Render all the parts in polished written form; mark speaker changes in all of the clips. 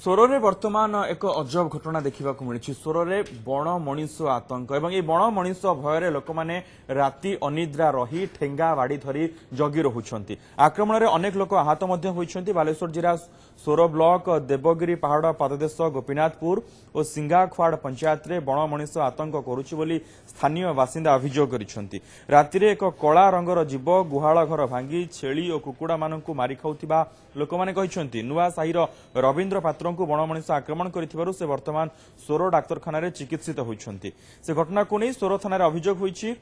Speaker 1: सोरे वर्तमान एक अजब घटना देखा मिली सोरे बण मनीष आतंक और ये बण मनीष भय लोक मैंने राति अनिद्रा रही ठेंगा बाड़ी धरी जगी रोचंती आक्रमण में अनेक लोक आहत होती बालेश्वर जिला सोर ब्लॉक देवगिरी पहाड़ पाददेश गोपीनाथपुर और सिंगाखुआड़ पंचायत में बण मनीष आतंक करुच्ची बोली स्थानीय बासिंदा अभियोग करिसेंती राति एक कला रंगर जीव गुहाल घर भांगी छेली और कुकुड़ा मानक मारी खाऊथिबा लोक माने कहिसेंती नुआ साहिर रवींद्र पात्र को बण मनीष आक्रमण कर से वर्तमान सोर डाक्तखाना चिकित्सित होती से घटना को नहीं सोर थाना अभियोग होती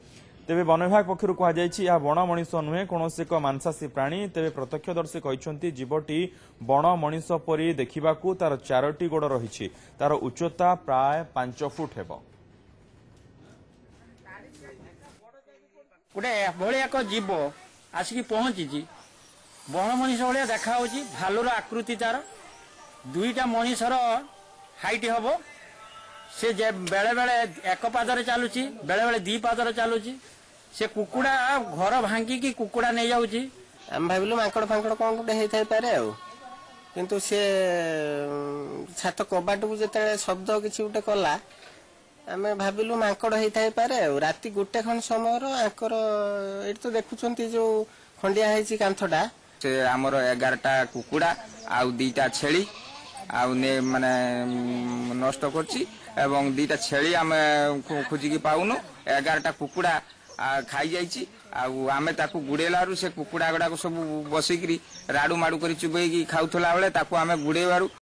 Speaker 1: तेरे वन विभाग पक्षर कहुई बण मनीष नुहे कौन एक मांसाशी प्राणी तेरे प्रत्यक्षदर्शी कहते जीवटी बण मनीष परी देखा तार 4टी गोड़ रही तार उच्चता प्राय 5 फुट हेब
Speaker 2: गोटे भाया एक जीव आसिक पहुंची बण मनीष भाया देखा भालुर आकृति तार दुईटा मनीषर हाइट हम से बेले बेले एक पादरे चलुची बेले बेले 2 पादरे चलुची से कुकुड़ा घर भांगिकी कुकुड़ा नहीं जाऊँगी
Speaker 3: आम भाविलु माकड़ फांकड़ कौन गोटे होता पारे किंतु से छात कबाट को जिते शब्द किसी गोटे कला आम भाविलु माकड़ होता पारे राति गोटे खंड समय आंकर ये तो देखुं जो खंडिया है कांथटा
Speaker 4: से आमर 11टा कुकुड़ा आउ 2टा छेली आने माने नष्ट करछि एवं 2टा छेली आम खोजिकी पाउनु 11टा कुकुड़ा खाई जाइछि आमे ताकू गुड़ेलारू से कुकुड़ा गुड़ाक सब बसिकी राडू माडू कर चुबेकी खाउथला बेले ताकू आमे गुड़ेबारू